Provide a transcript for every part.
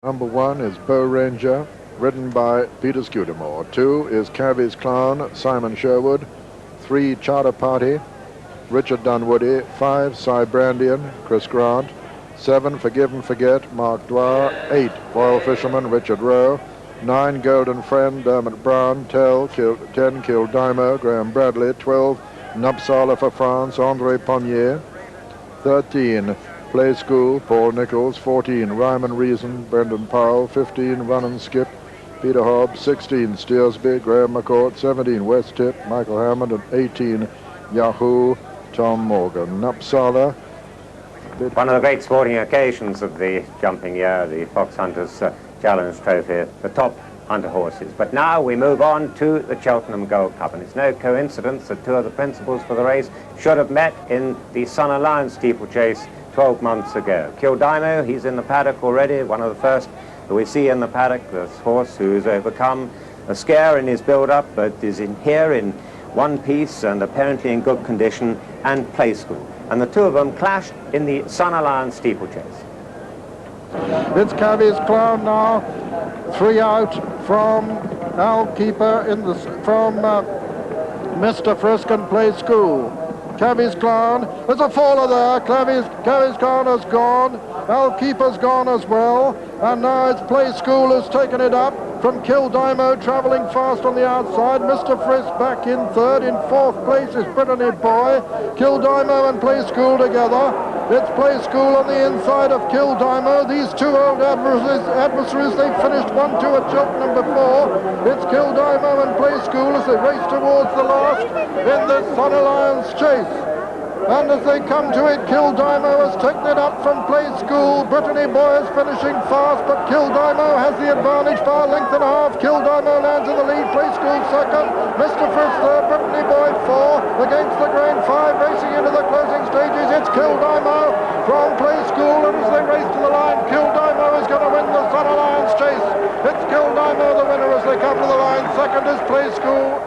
Number 1 is Bow Ranger, ridden by Peter Scudamore. 2 is Cavy's Clown, Simon Sherwood. 3, Charter Party, Richard Dunwoody. 5, Cybrandian, Chris Grant. 7, Forgive and Forget, Mark Dwyer. 8, Royal Fisherman, Richard Rowe. 9, Golden Friend, Dermot Browne. 10, Kildimo, Graham Bradley. 12, Nupsala for France, André Pommier. 13, Play School, Paul Nichols. 14, Rhyme and Reason, Brendan Powell. 15, Run and Skip, Peter Hobbs. 16, Steersby, Graham McCourt. 17, West Tip, Michael Hammond. And 18, Yahoo, Tom Morgan. Nupsala. One of the great sporting occasions of the jumping year, the Fox Hunters Challenge Trophy, the top hunter horses. But now we move on to the Cheltenham Gold Cup, and it's no coincidence that 2 of the principals for the race should have met in the Sun Alliance steeplechase 12 months ago. Kildimo, he's in the paddock already, one of the first that we see in the paddock, this horse who's overcome a scare in his build-up, but is in here in one piece and apparently in good condition, and Play School. And the 2 of them clashed in the Sun Alliance steeplechase. It's Cavy's Clown now, 3 out from Al Keeper from Mr. Frisk and Play School. Cavy's Clown, there's a faller there. Cavy's Clown has gone. Al Keeper's gone as well. And now it's Play School who's taken it up from Kildimo, travelling fast on the outside. Mr. Frisk back in 3rd. In 4th place is Brittany Boy. Kildimo and Play School together. It's Play School on the inside of Kildimo. These 2 old adversaries, they finished 1-2 at Cheltenham before. It's Kildimo and Play School as they race towards the last in this Sun Alliance chase. And as they come to it, Kildimo has taken it up from Play School. Brittany Boy is finishing fast, but Kildimo has the advantage by a length and a half. Kildimo lands in the lead, Play School 2nd, Mr. Frisk 3rd, Brittany Boy 4. Against the grain 5, racing into the closing stages. It's Kildimo from Play School, and as they race to the line, Kildimo is going to win the Sun Alliance chase. It's Kildimo the winner as they come to the line. 2nd is Play School.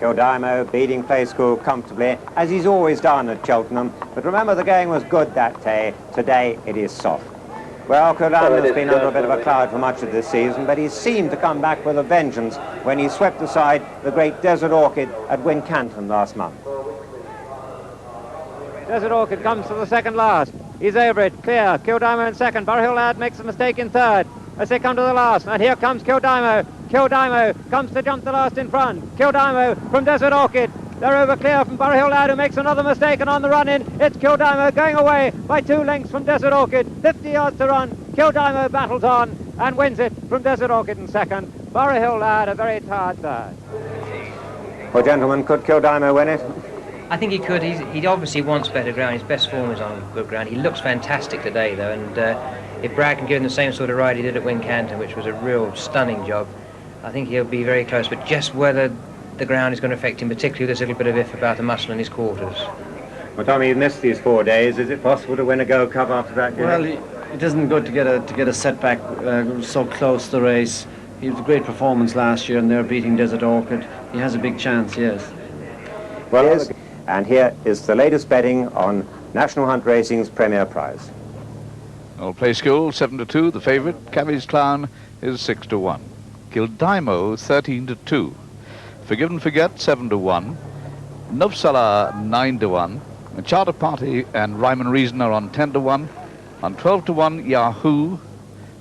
Kildimo beating Play School comfortably, as he's always done at Cheltenham. But remember, the going was good that day. Today it is soft. Well, Kildimo has been under a bit of a cloud for much of this season, but he seemed to come back with a vengeance when he swept aside the great Desert Orchid at Wincanton last month. Desert Orchid comes to the 2nd last. He's over it, clear. Kildimo in 2nd. Burhill Lad makes a mistake in 3rd. As they come to the last, and here comes Kildimo. Kildimo comes to jump the last in front. Kildimo from Desert Orchid. They're over clear from Burhill Lad, who makes another mistake, and on the run in, it's Kildimo going away by 2 lengths from Desert Orchid. 50 yards to run. Kildimo battles on and wins it from Desert Orchid in 2nd. Burhill Lad a very tired 3rd. Well, gentlemen, could Kildimo win it? I think he could. He obviously wants better ground. His best form is on good ground. He looks fantastic today, though, and if Brad can give him the same sort of ride he did at Wincanton, which was a real stunning job, I think he'll be very close. But just whether the ground is going to affect him, particularly there's a little bit of if about the muscle in his quarters. Well, Tommy, you've missed these 4 days. Is it possible to win a Gold Cup after that? Well, it isn't good to get a setback so close to the race. He was a great performance last year, and they're beating Desert Orchid. He has a big chance, yes. Well, yes. And here is the latest betting on National Hunt Racing's Premier Prize. Well, Play School 7-2, the favourite. Cavy's Clown is 6-1. Kildimo 13-2. Forgive and Forget 7-1. Nupsala 9-1. Charter Party and Rhyme and Reason are on 10-1. On 12-1, Yahoo.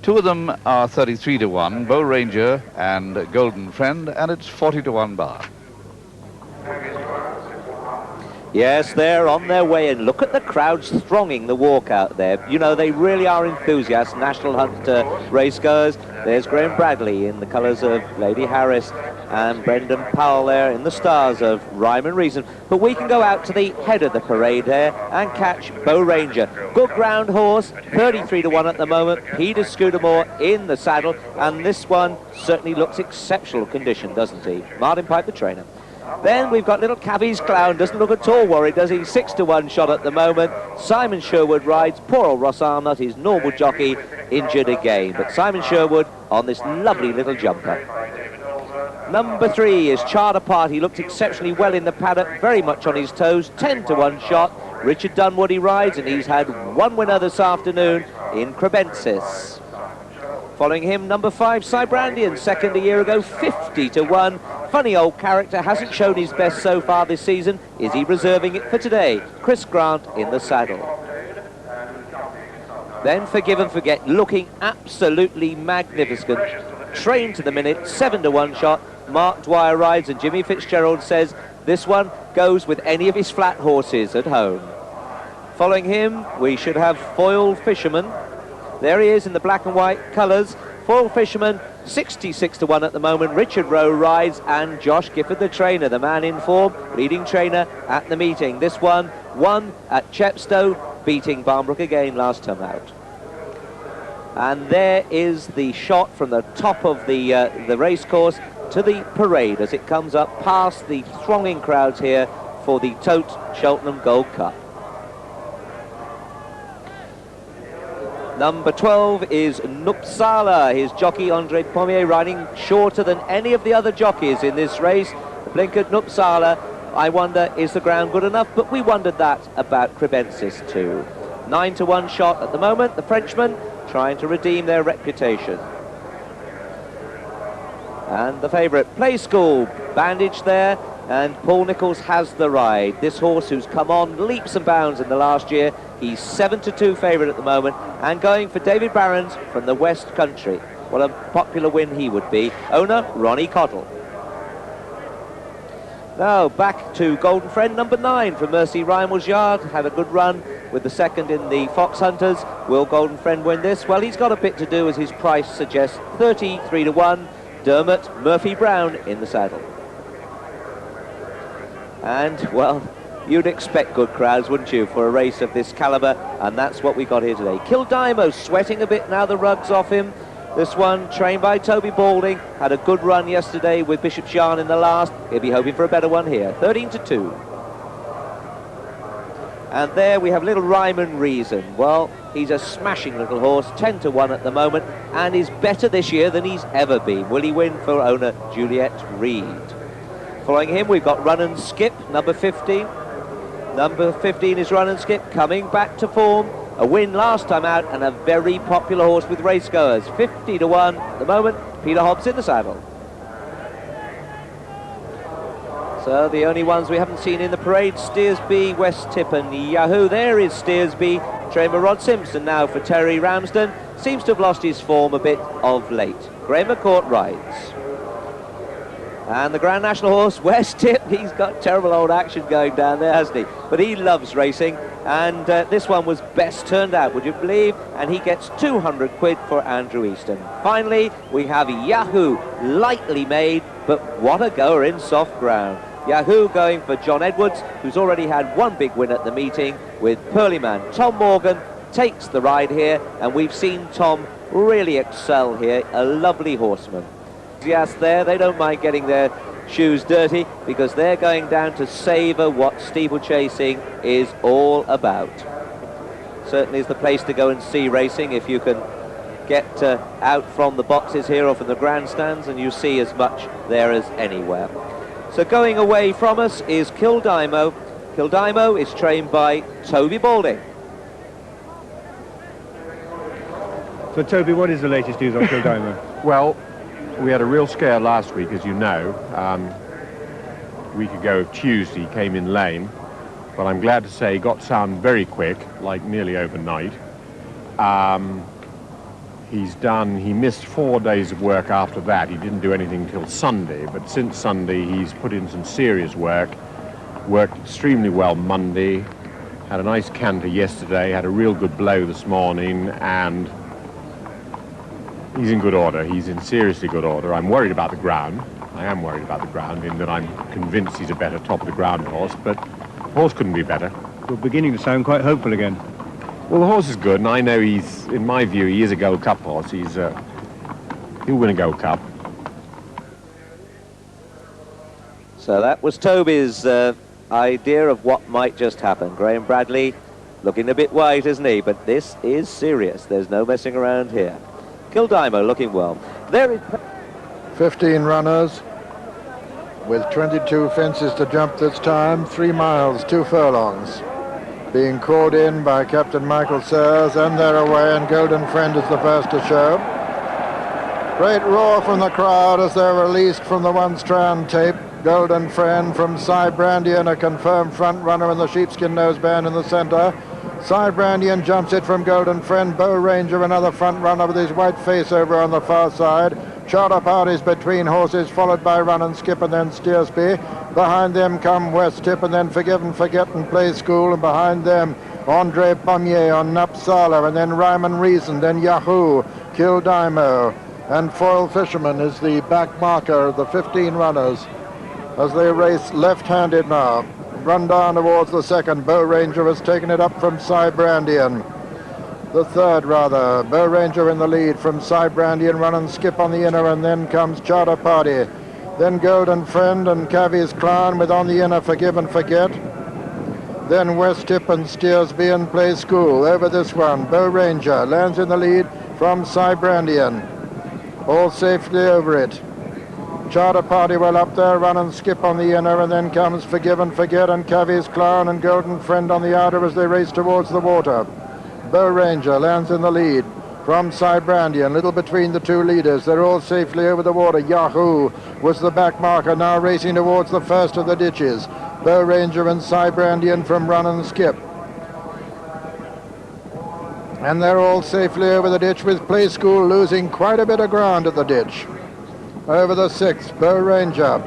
2 of them are 33-1, Bow Ranger and Golden Friend, and it's 40-1 bar. Yes, they're on their way in. Look at the crowds thronging the walk out there. You know, they really are enthusiasts, National Hunt racegoers. There's Graham Bradley in the colours of Lady Harris, and Brendan Powell there in the stars of Rhyme and Reason. But we can go out to the head of the parade there and catch Bow Ranger. Good ground horse, 33-1 at the moment. Peter Scudamore in the saddle, and this one certainly looks exceptional condition, doesn't he? Martin Pipe, the trainer. Then we've got little Cavy's Clown, doesn't look at all worried, does he? 6-1 shot at the moment. Simon Sherwood rides. Poor old Ross Arnott, his normal jockey, injured again. But Simon Sherwood on this lovely little jumper. Number 3 is Charter Party. Looked exceptionally well in the paddock, very much on his toes. 10-1 shot. Richard Dunwoody rides, and he's had 1 winner this afternoon in Crebensis. Following him, number 5, Cybrandian, second a year ago, 50-1. Funny old character, hasn't shown his best so far this season. Is he reserving it for today? Chris Grant in the saddle. Then Forgive and Forget, looking absolutely magnificent. Trained to the minute, 7-1 shot. Mark Dwyer rides, and Jimmy Fitzgerald says this one goes with any of his flat horses at home. Following him, we should have Foil Fisherman. There he is in the black and white colours. Foil Fisherman, 66-1 at the moment. Richard Rowe rides, and Josh Gifford, the trainer, the man in form, leading trainer at the meeting. This one won at Chepstow, beating Barnbrook again last time out. And there is the shot from the top of the race course to the parade as it comes up past the thronging crowds here for the Tote Cheltenham Gold Cup. Number 12 is Nupsala, his jockey Andre Pommier, riding shorter than any of the other jockeys in this race. The blinkered Nupsala, I wonder, is the ground good enough? But we wondered that about Crebensis too. 9-1 shot at the moment, the Frenchmen trying to redeem their reputation. And the favourite, Play School, bandaged there, and Paul Nicholls has the ride. This horse who's come on leaps and bounds in the last year. He's 7-2 favourite at the moment, and going for David Barron's from the West Country. What a popular win he would be. Owner, Ronnie Cottle. Now back to Golden Friend, number 9 from Mercy Rymal's Yard. Had a good run with the second in the Fox Hunters. Will Golden Friend win this? Well, he's got a bit to do, as his price suggests. 33-1. Dermot Murphy Browne in the saddle. And, well, you'd expect good crowds, wouldn't you, for a race of this calibre, and that's what we got here today. Kildimo sweating a bit now, the rug's off him. This one, trained by Toby Balding, had a good run yesterday with Bishop's Yarn in the last. He'll be hoping for a better one here. 13-2. And there we have little Rhyme and Reason. Well, he's a smashing little horse, 10-1 at the moment, and is better this year than he's ever been. Will he win for owner Juliet Reed? Following him, we've got Run and Skip, number 15. Number 15 is Run and Skip, coming back to form. A win last time out, and a very popular horse with racegoers. 50-1 at the moment. Peter Hobbs in the saddle. So the only ones we haven't seen in the parade, Steersby, West Tip and Yahoo. There is Steersby, trained by Rod Simpson now for Terry Ramsden. Seems to have lost his form a bit of late. Graham McCourt rides. And the Grand National horse, West Tip, he's got terrible old action going down there, hasn't he? But he loves racing, and this one was best turned out, would you believe? And he gets 200 quid for Andrew Easton. Finally, we have Yahoo, lightly made, but what a goer in soft ground. Yahoo going for John Edwards, who's already had one big win at the meeting with Pearlyman. Tom Morgan takes the ride here, and we've seen Tom really excel here, a lovely horseman. Yes, there, they don't mind getting their shoes dirty, because they're going down to savour what steeplechasing is all about. Certainly is the place to go and see racing if you can get out from the boxes here or from the grandstands, and you see as much there as anywhere. So going away from us is Kildimo. Kildimo is trained by Toby Balding. So Toby, what is the latest news on Kildimo? Well, we had a real scare last week, as you know. A week ago, Tuesday, came in lame, but I'm glad to say he got sound very quick, like nearly overnight. He missed 4 days of work after that. He didn't do anything till Sunday, but since Sunday he's put in some serious work, worked extremely well Monday, had a nice canter yesterday, had a real good blow this morning, and he's in good order. He's in seriously good order. I'm worried about the ground. I am worried about the ground, in that I'm convinced he's a better top-of-the-ground horse, but the horse couldn't be better. You're beginning to sound quite hopeful again. Well, the horse is good, and I know he's, in my view, he is a Gold Cup horse. He'll win a Gold Cup. So that was Toby's idea of what might just happen. Graham Bradley looking a bit white, isn't he? But this is serious. There's no messing around here. Kildimo looking well. There is 15 runners with 22 fences to jump this time. 3 miles, 2 furlongs. Being called in by Captain Michael Sears, and they're away, and Golden Friend is the first to show. Great roar from the crowd as they're released from the one-strand tape. Golden Friend from Cy Brandian, a confirmed front runner in the sheepskin noseband in the center. Cy Brandian jumps it from Golden Friend. Bow Ranger, another front runner with his white face over on the far side. Charter Parties between horses, followed by Run and Skip and then Steersby. Behind them come West Tip and then Forgive and Forget and Play School, and behind them Andre Pommier on Napsala, and then Rhyme and Reason, then Yahoo, Kildimo, and Foil Fisherman is the back marker of the 15 runners as they race left-handed now. Run down towards the second. Bow Ranger has taken it up from Cy Brandian. The third, rather. Bow Ranger in the lead from Cy Brandian. Run and Skip on the inner, and then comes Charter Party. Then Golden Friend and Cavies Clown with on the inner Forgive and Forget. Then West Tip and Steersby and Play School. Over this one, Bow Ranger lands in the lead from Cy Brandian. All safely over it. Charter Party well up there, Run and Skip on the inner, and then comes Forgive and Forget and Cavies Clown and Golden Friend on the outer as they race towards the water. Bow Ranger lands in the lead from Cy Brandian, little between the two leaders. They're all safely over the water. Yahoo was the back marker, now racing towards the first of the ditches. Bow Ranger and Cy Brandian from Run and Skip. And they're all safely over the ditch, with Play School losing quite a bit of ground at the ditch. Over the sixth, Bow Ranger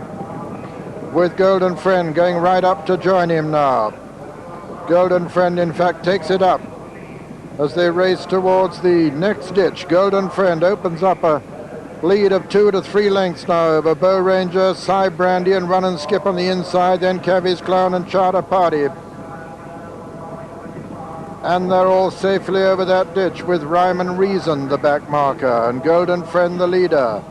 with Golden Friend going right up to join him now. Golden Friend, in fact, takes it up as they race towards the next ditch. Golden Friend opens up a lead of 2 to 3 lengths now over Bow Ranger, Cy Brandian, Run and Skip on the inside, then Cavies Clown and Charter Party. And they're all safely over that ditch, with Rhyme and Reason the back marker and Golden Friend the leader.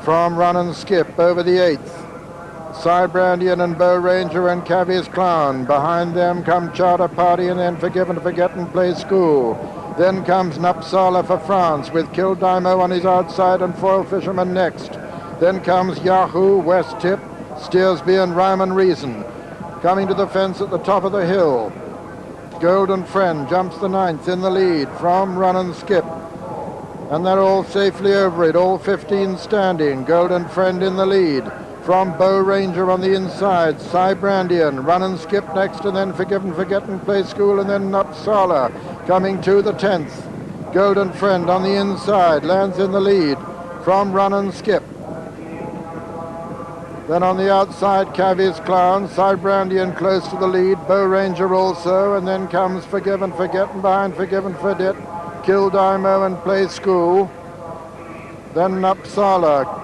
From Run and Skip over the 8th, Cy Brandian and Bow Ranger and Cavies Clown. Behind them come Charter Party and then Forgive and Forget and Play School. Then comes Napsala for France with Kildimo on his outside and Foil Fisherman next. Then comes Yahoo, West Tip, Steersby and Rhyme and Reason. Coming to the fence at the top of the hill, Golden Friend jumps the 9th in the lead from Run and Skip. And they're all safely over it, all 15 standing. Golden Friend in the lead from Bow Ranger on the inside. Cy Brandian, Run and Skip next, and then Forgive and Forget and Play School, and then Napsala coming to the 10th. Golden Friend on the inside, lands in the lead from Run and Skip. Then on the outside, Cavies Clown, Cy Brandian close to the lead, Bow Ranger also, and then comes Forgive and Forget, and behind Forgive and Forget, Kildimo and Play School. Then Napsala.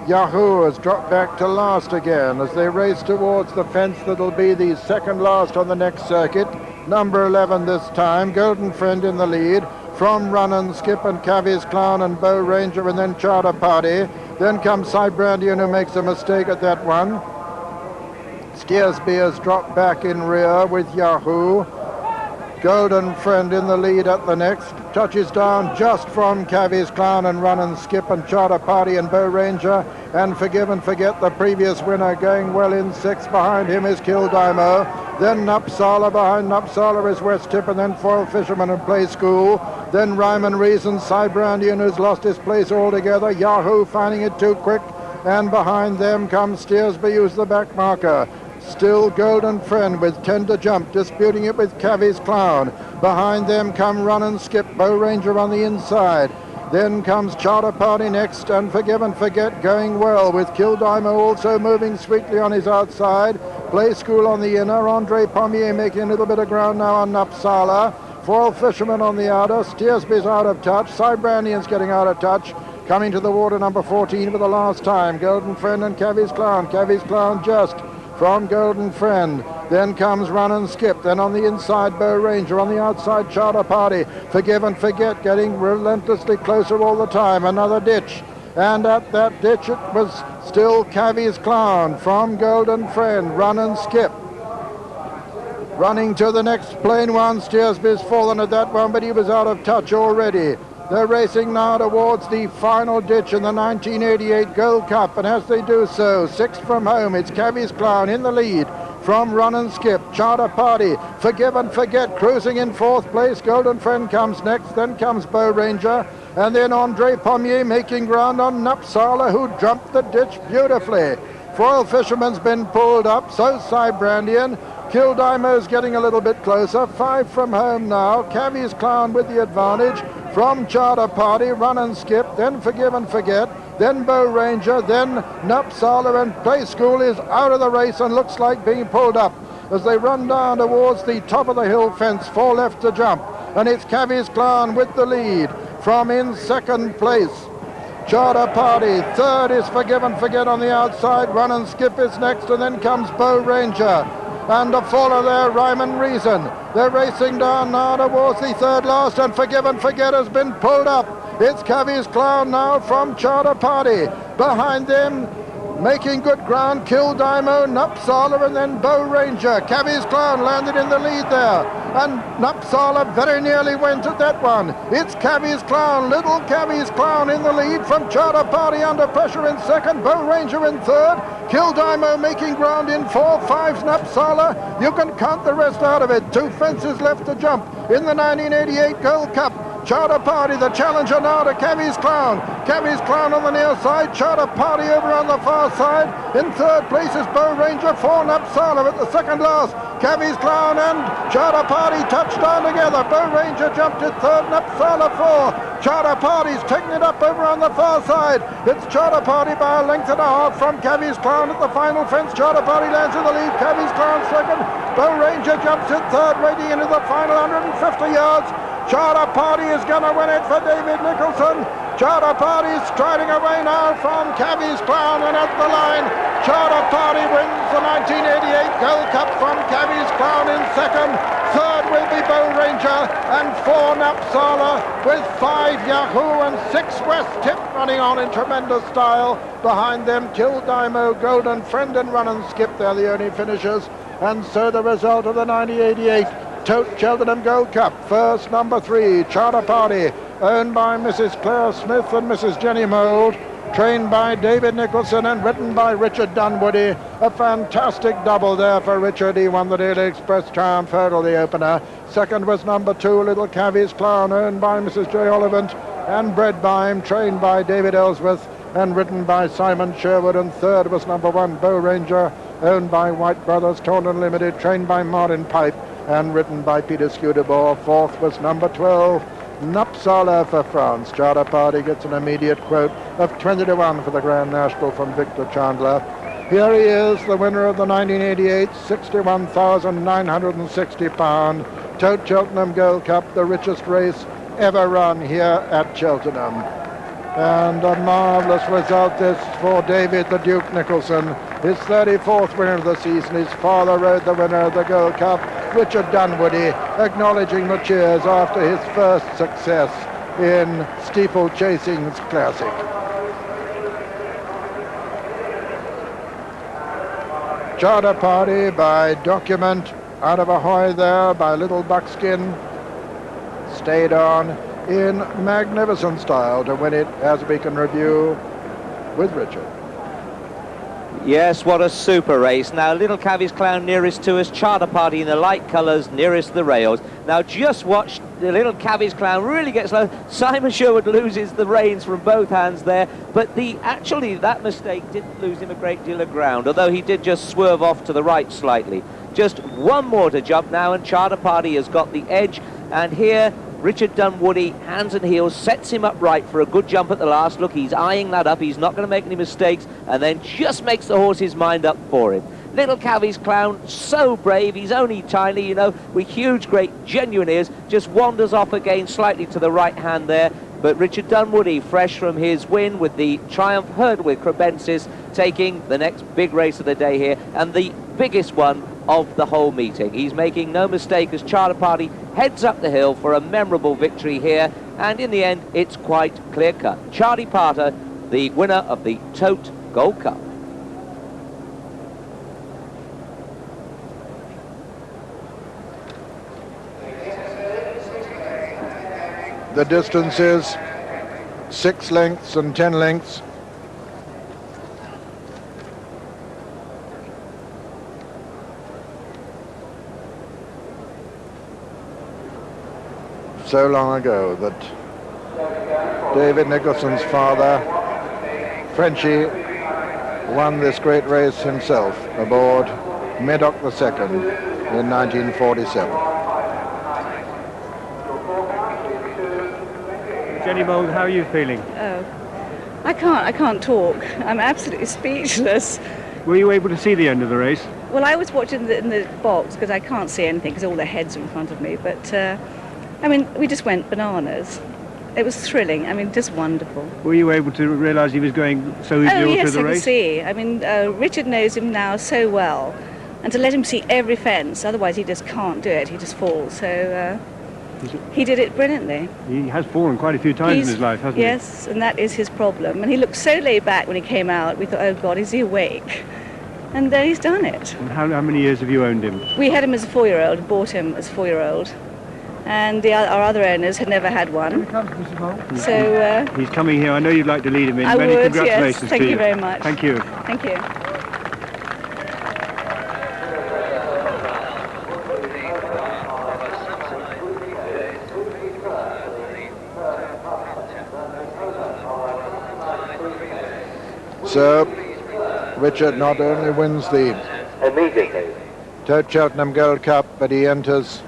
Yahoo has dropped back to last again as they race towards the fence that'll be the second last on the next circuit. Number 11 this time, Golden Friend in the lead from Run and Skip and Cavies Clown and Bow Ranger, and then Charter Party. Then comes Cy Brandian, who makes a mistake at that one. Steersby has dropped back in rear with Yahoo. Golden Friend in the lead at the next. Touches down just from Cavies Clown and Run and Skip and Charter Party and Bow Ranger. And Forgive and Forget, the previous winner, going well in 6th. Behind him is Kildimo. Then Napsala. Behind Napsala is West Tip, and then Foil Fisherman and Play School. Then Rhyme and Reason, Cy Brandian, who's lost his place altogether. Yahoo finding it too quick. And behind them comes Steersby, who's the back marker. Still Golden Friend with 10 to jump, disputing it with Cavies Clown. Behind them come Run and Skip, Bow Ranger on the inside. Then comes Charter Party next, and Forgive and Forget going well, with Kildimo also moving sweetly on his outside. Play School on the inner, Andre Pommier making a little bit of ground now on Napsala. Foil Fisherman on the outer, Steersby's out of touch, Cy Brandian's getting out of touch. Coming to the water, number 14 for the last time, Golden Friend and Cavies Clown just from Golden Friend. Then comes Run and Skip. Then on the inside, Bow Ranger. On the outside, Charter Party. Forgive and Forget getting relentlessly closer all the time. Another ditch. And at that ditch, it was still Cavies Clown from Golden Friend. Run and Skip. Running to the next plain one. Steersby's fallen at that one, but he was out of touch already. They're racing now towards the final ditch in the 1988 Gold Cup, and as they do so, 6th from home, it's Cavies Clown in the lead from Run and Skip. Charter Party, Forgive and Forget, cruising in 4th place. Golden Friend comes next, then comes Bow Ranger, and then Andre Pommier making ground on Nupsala, who jumped the ditch beautifully. Foil Fisherman's been pulled up, so Cybrandian. Kildimo's getting a little bit closer. 5 from home now. Cavvy's Clown with the advantage from Charter Party. Run and Skip, then Forgive and Forget, then Bow Ranger, then Nupsala, and Play School is out of the race and looks like being pulled up as they run down towards the top of the hill fence. 4 left to jump, and it's Cavvy's Clown with the lead from in 2nd place. Charter Party, 3rd is Forgive and Forget on the outside. Run and Skip is next, and then comes Bow Ranger. And a faller there, Rhyme and Reason. They're racing down now towards the 3rd last, and Forgive and Forget has been pulled up. It's Cavvy's Clown now from Charter Party. Behind them, making good ground, Kildimo, Nupsala, and then Bow Ranger. Cavvy's Clown landed in the lead there, and Nupsala very nearly went at that one. It's Cavvy's Clown, little Cavvy's Clown in the lead from Charter Party, under pressure in 2nd, Bow Ranger in 3rd, Kildimo making ground in 4, 5's Nupsala. You can count the rest out of it. 2 fences left to jump in the 1988 Gold Cup. Charter Party, the challenger now to Cavvy's Clown. Cavvy's Clown on the near side, Charter Party over on the far side. In 3rd place is Bow Ranger, 4 Nupsala at the 2nd last. Cavvy's Clown and Charter Party touched down together. Bow Ranger jumped at 3rd, Nupsala 4. Charter Party's taking it up over on the far side. It's Charter Party by a length and a half from Cavvy's Clown at the final fence. Charter Party lands in the lead, Cavvy's Clown 2nd. Bow Ranger jumps at 3rd, wading into the final 150 yards. Charter Party is going to win it for David Nicholson. Charter Party is striding away now from Cavvy's Clown, and at the line, Charter Party wins the 1988 Gold Cup from Cavvy's Clown in 2nd. 3rd will be Bow Ranger, and 4 Nupsala, with 5 Yahoo and 6 West Tip running on in tremendous style. Behind them, Kildimo, Golden Friend, and Run and Skip. They're the only finishers. And so the result of the 1988 Tote Cheltenham Gold Cup. First, number 3, Charter Party, owned by Mrs. Claire Smith and Mrs. Jenny Mould, trained by David Nicholson and written by Richard Dunwoody. A fantastic double there for Richard. He won the Daily Express Triumph Hurdle, the opener. 2nd was number 2, Little Cavvy's Clown, owned by Mrs. J. Ollivant and bred by him, trained by David Ellsworth and written by Simon Sherwood. And 3rd was number 1, Bow Ranger, owned by White Brothers, Taunton Limited, trained by Martin Pipe and written by Peter Scudamore. 4th was number 12, Nupsala for France. Charter Party gets an immediate quote of 20-1 for the Grand National from Victor Chandler. Here he is, the winner of the 1988 £61,960 Tote Cheltenham Gold Cup, the richest race ever run here at Cheltenham. And a marvellous result this for David the Duke Nicholson, his 34th winner of the season. His father rode the winner of the Gold Cup, Richard Dunwoody, acknowledging the cheers after his first success in Steeplechasing's Classic. Charter Party by Document, out of Ahoy there by Little Buckskin, stayed on in magnificent style to win it, as we can review with Richard. Yes, what a super race. Now, Little Cavvy's Clown nearest to us, Charter Party in the light colours nearest the rails. Now, just watch the Little Cavvy's Clown really get slow. Simon Sherwood loses the reins from both hands there, but actually that mistake didn't lose him a great deal of ground, although he did just swerve off to the right slightly. Just one more to jump now, and Charter Party has got the edge, and here Richard Dunwoody, hands and heels, sets him up right for a good jump at the last. Look, he's eyeing that up. He's not going to make any mistakes, and then just makes the horse's mind up for him. Little Cavvy's Clown, so brave. He's only tiny, you know, with huge, great, genuine ears. Just wanders off again slightly to the right hand there. But Richard Dunwoody, fresh from his win with the Triumph Hurdle with Crebensis, taking the next big race of the day here, and the biggest one of the whole meeting. He's making no mistake as Charter Party heads up the hill for a memorable victory here, and in the end it's quite clear-cut. Charlie Parter, the winner of the Tote Gold Cup. The distance is 6 lengths and 10 lengths. so long ago that David Nicholson's father, Frenchie, won this great race himself aboard Medoc II in 1947. Jenny Mould, how are you feeling? Oh, I can't talk. I'm absolutely speechless. Were you able to see the end of the race? Well, I was watching in the box because I can't see anything because all the heads are in front of me. But, I mean, we just went bananas. It was thrilling. I mean, just wonderful. Were you able to realise he was going so easily all through the race? Yes, I could see. I mean, Richard knows him now so well. And to let him see every fence, otherwise he just can't do it. He just falls. So he did it brilliantly. He has fallen quite a few times in his life, hasn't he? Yes, and that is his problem. And he looked so laid back when he came out. We thought, oh, God, is he awake? And then he's done it. And how many years have you owned him? We had him as a 4-year-old, bought him as a 4-year-old. And our other owners had never had one. So he's coming here. I know you'd like to lead him in. I Many would, congratulations yes. Thank you very much. Thank you. Thank you. So, Richard not only wins the Tote Cheltenham Gold Cup, but he enters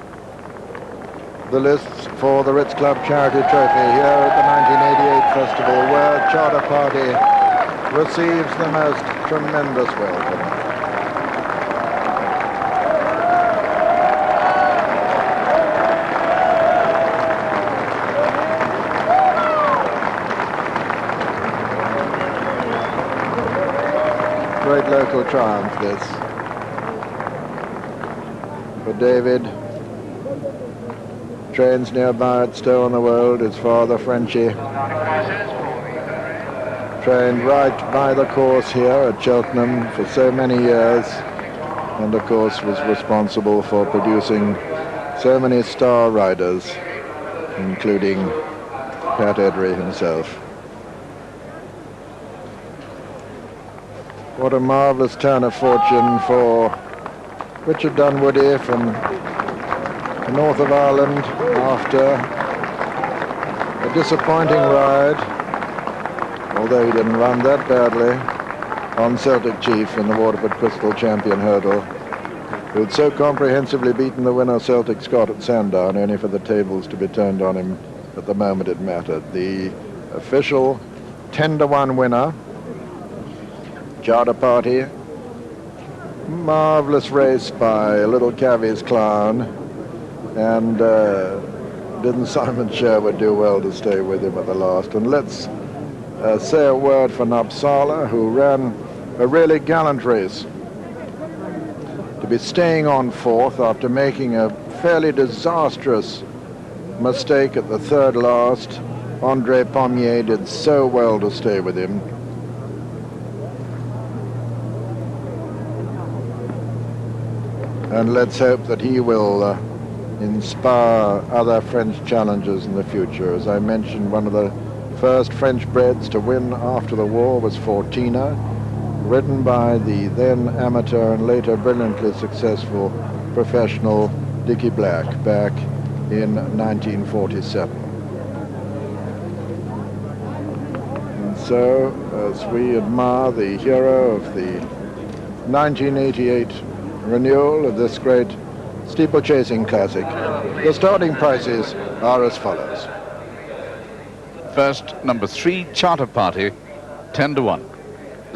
the lists for the Ritz Club Charity Trophy here at the 1988 festival, where Charter Party receives the most tremendous welcome. Great local triumph, this. For David, trains nearby at Stow-on-the-Wold, his father, Frenchie, trained right by the course here at Cheltenham for so many years, and of course was responsible for producing so many star riders, including Pat Edry himself. What a marvellous turn of fortune for Richard Dunwoody from the north of Ireland after a disappointing ride, although he didn't run that badly, on Celtic Chief in the Waterford Crystal Champion Hurdle, who had so comprehensively beaten the winner Celtic Scott at Sandown, only for the tables to be turned on him at the moment it mattered. The official 10-to-1 winner, Charter Party. Marvellous race by Little Cavvy's Clown, and didn't Simon Sherwood do well to stay with him at the last? And let's say a word for Nopsala, who ran a really gallant race to be staying on fourth after making a fairly disastrous mistake at the third last. Andre Pommier did so well to stay with him. And let's hope that he will inspire other French challengers in the future. As I mentioned, one of the first French breds to win after the war was Fortina, ridden by the then amateur and later brilliantly successful professional Dickie Black back in 1947. And so, as we admire the hero of the 1988 renewal of this great steeplechasing classic, the starting prices are as follows. First, number 3, Charter Party, 10-to-1.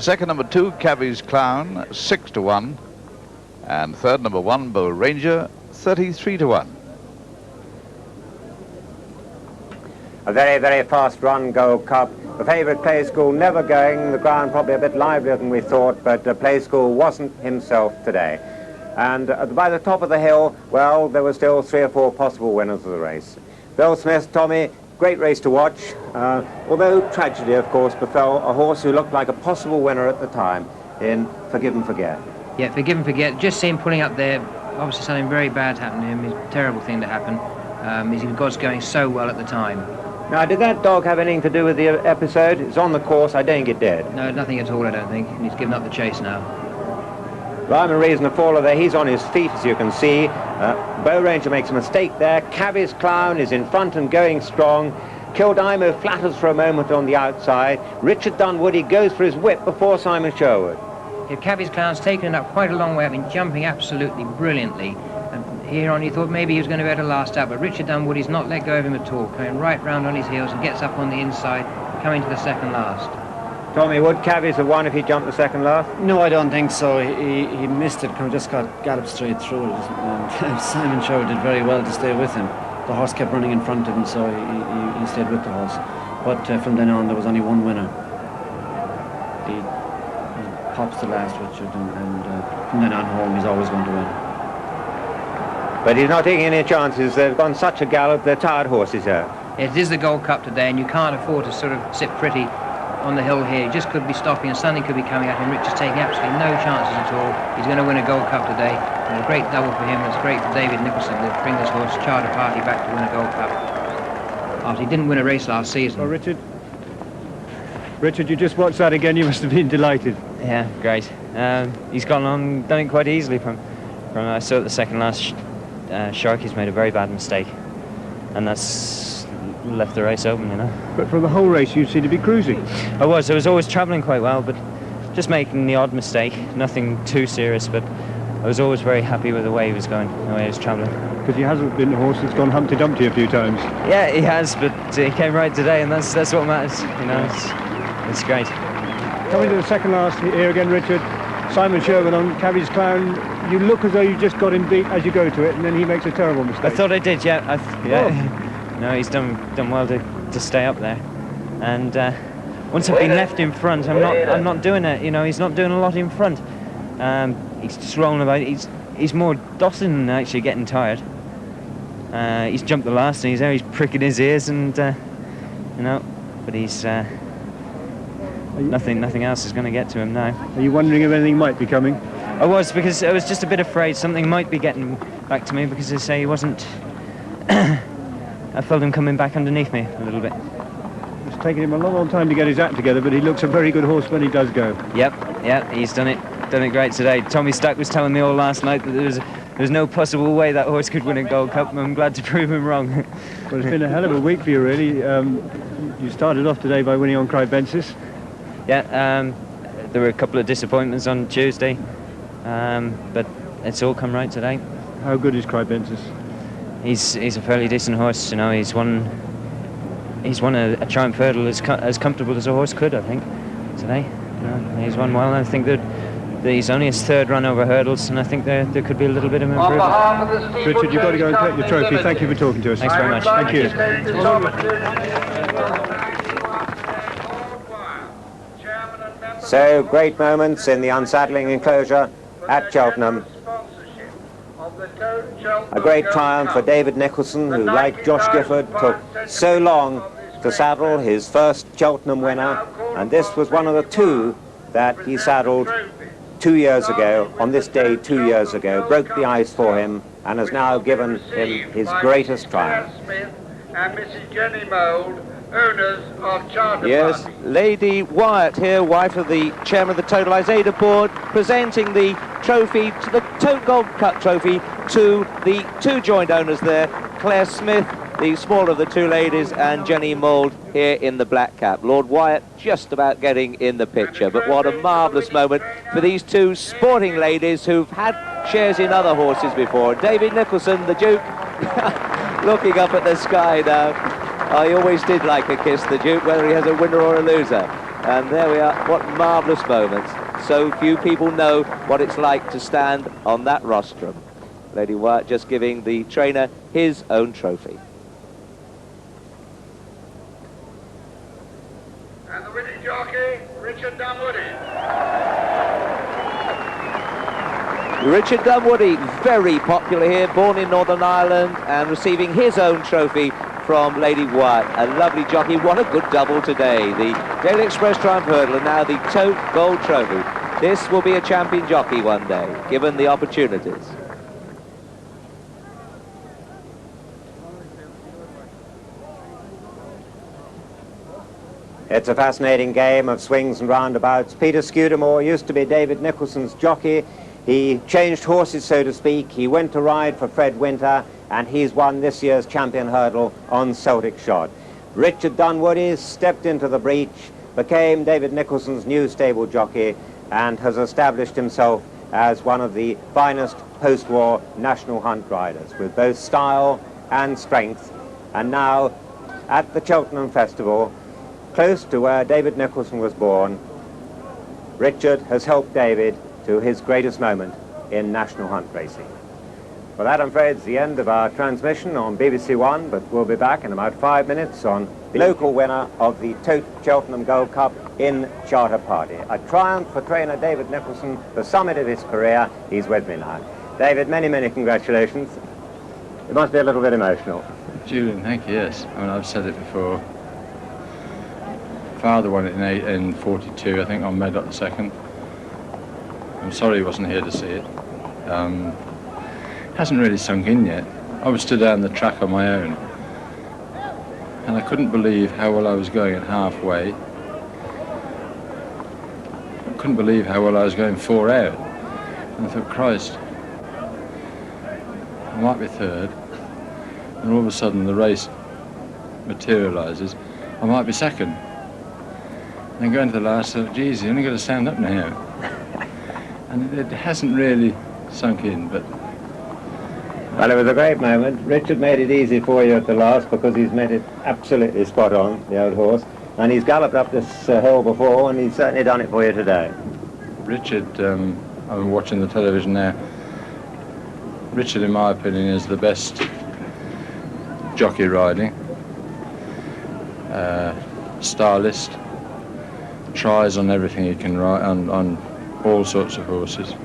Second, number 2, Cavvy's Clown, 6-to-1. And third, number 1, Bow Ranger, 33-to-1. A very, very fast run, Gold Cup. The favourite Play School never going, the ground probably a bit livelier than we thought, but Play School wasn't himself today. And by the top of the hill, well, there were still 3 or 4 possible winners of the race. Bill Smith, Tommy, great race to watch, although tragedy, of course, befell a horse who looked like a possible winner at the time in Forgive and Forget. Yeah, Forgive and Forget, just see him pulling up there, obviously something very bad happened to him, it's a terrible thing to happen. He was going so well at the time. Now, did that dog have anything to do with the episode? It's on the course, I don't think it did. No, nothing at all, I don't think. He's given up the chase now. Rhyme and Reason to follow there. He's on his feet, as you can see. Bow Ranger makes a mistake there. Cabby's Clown is in front and going strong. Kildimo flatters for a moment on the outside. Richard Dunwoody goes for his whip before Simon Sherwood. If Cabby's Clown's taken it up quite a long way, I've been jumping absolutely brilliantly. And here on, you thought maybe he was going to be able to last out, but Richard Dunwoody's not let go of him at all, coming right round on his heels and gets up on the inside, coming to the second last. Tommy, would Cabby's have won if he jumped the second last? No, I don't think so. He missed it, just got galloped straight through it. And Simon Sherwood did very well to stay with him. The horse kept running in front of him, so he stayed with the horse. But from then on, there was only one winner. He pops the last, Richard, and from then on home, he's always going to win. But he's not taking any chances. They've gone such a gallop, they're tired horses here. It is the Gold Cup today, and you can't afford to sort of sit pretty on the hill here. He just could be stopping, and something could be coming at him. Richard's taking absolutely no chances at all. He's going to win a Gold Cup today, and a great double for him. It's great for David Nicholson to bring this horse, Charter Party, back to win a Gold Cup after he didn't win a race last season. Well, Richard, you just watched that again. You must have been delighted. Yeah, great. He's gone on, done it quite easily from I saw at the second last Sharky's made a very bad mistake, and that's left the race open, you know. But from the whole race, you seem to be cruising. I was always travelling quite well, but just making the odd mistake. Nothing too serious, but I was always very happy with the way he was going, the way he was travelling. Because he hasn't been a horse that's gone Humpty Dumpty a few times. Yeah, he has, but he came right today, and that's what matters. You know, it's great. Coming to the second last here again, Richard. Simon Sherwood on Cabby's Clown. You look as though you just got him beat as you go to it, and then he makes a terrible mistake. I thought I did, yeah. No, he's done well to stay up there, and once I've been left in front, I'm not doing it. You know, he's not doing a lot in front. He's just rolling about. He's more dossing than actually getting tired. He's jumped the last, and he's pricking his ears, and you know, but he's nothing else is going to get to him now. Are you wondering if anything might be coming? I was, because I was just a bit afraid something might be getting back to me, because they say he wasn't. I felt him coming back underneath me a little bit. It's taken him a long time to get his act together, but he looks a very good horse when he does go. Yep, he's done it great today. Tommy Stack was telling me all last night that there was no possible way that horse could win a Gold Cup, and I'm glad to prove him wrong. Well, it's been a hell of a week for you, really. You started off today by winning on Cribensis. Yeah, there were a couple of disappointments on Tuesday, but it's all come right today. How good is Cribensis? He's a fairly decent horse, you know. He's won a Triumph Hurdle as comfortable as a horse could, I think, today. You know, he's won well, and I think that he's only his third run over hurdles, and I think there could be a little bit of improvement. Richard, you've got to go and collect your trophy. Thank you for talking to us. Thanks very much. Thank you. So, great moments in the unsaddling enclosure at Cheltenham. A great triumph for David Nicholson, who, like Josh Gifford, took so long to saddle his first Cheltenham winner, and this was one of the two that he saddled 2 years ago, on this day 2 years ago, broke the ice for him, and has now given him his greatest triumph. Smith and Mrs. Jenny Mould, owners of Charter Yes, Party. Lady Wyatt here, wife of the chairman of the Total Isaiah board, presenting the trophy, to the Tote Gold Cup trophy, to the two joint owners there, Claire Smith, the smaller of the two ladies, and Jenny Mould here in the black cap. Lord Wyatt just about getting in the picture, but what a marvellous moment for these two sporting ladies who've had shares in other horses before. David Nicholson, the Duke, looking up at the sky now. I always did like a kiss the Duke, whether he has a winner or a loser. And there we are, what marvellous moments. So few people know what it's like to stand on that rostrum. Lady Wyatt just giving the trainer his own trophy. And the winning jockey, Richard Dunwoody. Richard Dunwoody, very popular here, born in Northern Ireland and receiving his own trophy from Lady Wyatt. A lovely jockey, what a good double today. The Daily Express Triumph Hurdle and now the Tote Gold Trophy. This will be a champion jockey one day, given the opportunities. It's a fascinating game of swings and roundabouts. Peter Scudamore used to be David Nicholson's jockey. He changed horses, so to speak. He went to ride for Fred Winter, and he's won this year's champion hurdle on Celtic shod. Richard Dunwoody stepped into the breach, became David Nicholson's new stable jockey, and has established himself as one of the finest post-war national hunt riders, with both style and strength. And now, at the Cheltenham Festival, close to where David Nicholson was born, Richard has helped David to his greatest moment in national hunt racing. Well, that, I'm afraid, is the end of our transmission on BBC One, but we'll be back in about 5 minutes on the local winner of the Tote Cheltenham Gold Cup in Charter Party. A triumph for trainer David Nicholson, the summit of his career. He's with me now. David, many, many congratulations. It must be a little bit emotional. Julian, thank you, yes. I mean, I've said it before. Father won it in 42, I think, on Medlock II. I'm sorry he wasn't here to see it. Hasn't really sunk in yet. I was stood down the track on my own, and I couldn't believe how well I was going at halfway. I couldn't believe how well I was going 4 out. And I thought, Christ, I might be third. And all of a sudden the race materialises. I might be second. And then going to the last, I thought, geez, you only got to stand up now. And it hasn't really sunk in, but... Well, it was a great moment. Richard made it easy for you at the last because he's made it absolutely spot on, the old horse. And he's galloped up this hill before, and he's certainly done it for you today. Richard, I'm watching the television now. Richard, in my opinion, is the best jockey riding, stylist, tries on everything he can ride, on all sorts of horses.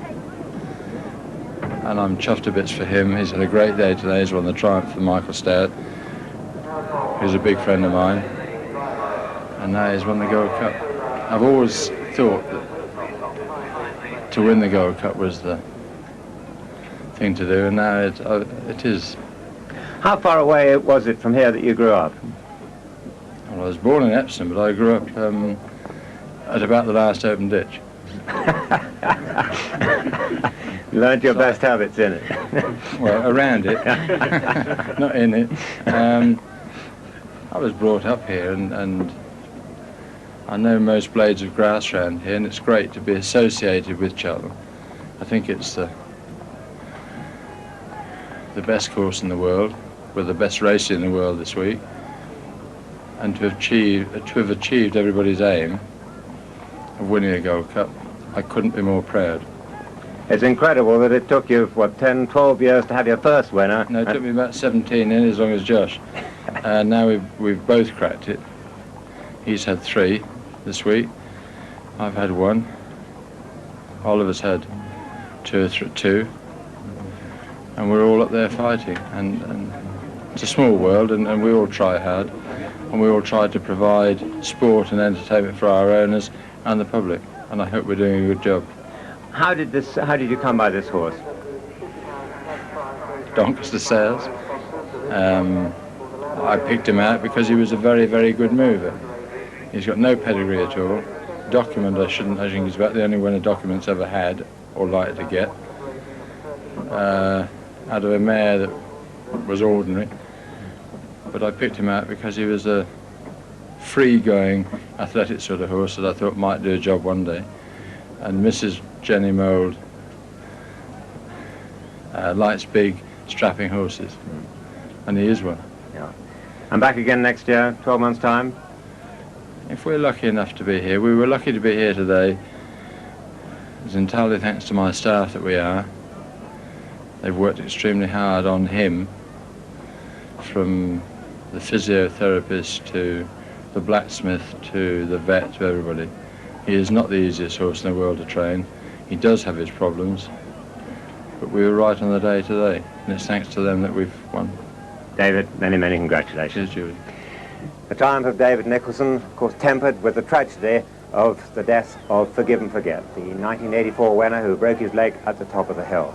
And I'm chuffed to bits for him. He's had a great day today. He's won the Triumph for Michael Stout, who's a big friend of mine. And now he's won the Gold Cup. I've always thought that to win the Gold Cup was the thing to do, and now it is. How far away was it from here that you grew up? Well, I was born in Epsom, but I grew up at about the last open ditch. You learned your best habits in it. Well, around it, not in it. I was brought up here, and I know most blades of grass around here, and it's great to be associated with Cheltenham. I think it's the best course in the world, with the best race in the world this week, and to have achieved everybody's aim of winning a Gold Cup, I couldn't be more proud. It's incredible that it took you, what, 10, 12 years to have your first winner? No, it took me about 17 in, as long as Josh. And now we've both cracked it. He's had 3 this week. I've had 1. Oliver's had 2. And we're all up there fighting. And it's a small world, and we all try hard. And we all try to provide sport and entertainment for our owners and the public. And I hope we're doing a good job. How did you come by this horse? Doncaster sales. I picked him out because he was a very, very good mover. He's got no pedigree at all. Document, I think he's about the only winner Document's ever had or likely to get. Out of a mare that was ordinary. But I picked him out because he was a free-going, athletic sort of horse that I thought might do a job one day. And Mrs. Jenny Mould likes big, strapping horses, and he is one. Yeah. And back again next year, 12 months' time? If we're lucky enough to be here, we were lucky to be here today. It's entirely thanks to my staff that we are. They've worked extremely hard on him, from the physiotherapist to the blacksmith to the vet to everybody. He is not the easiest horse in the world to train. He does have his problems, but we were right on the day today, and it's thanks to them that we've won. David, many, many congratulations. Cheers, Julie. The triumph of David Nicholson, of course, tempered with the tragedy of the death of Forgive and Forget, the 1984 winner who broke his leg at the top of the hill.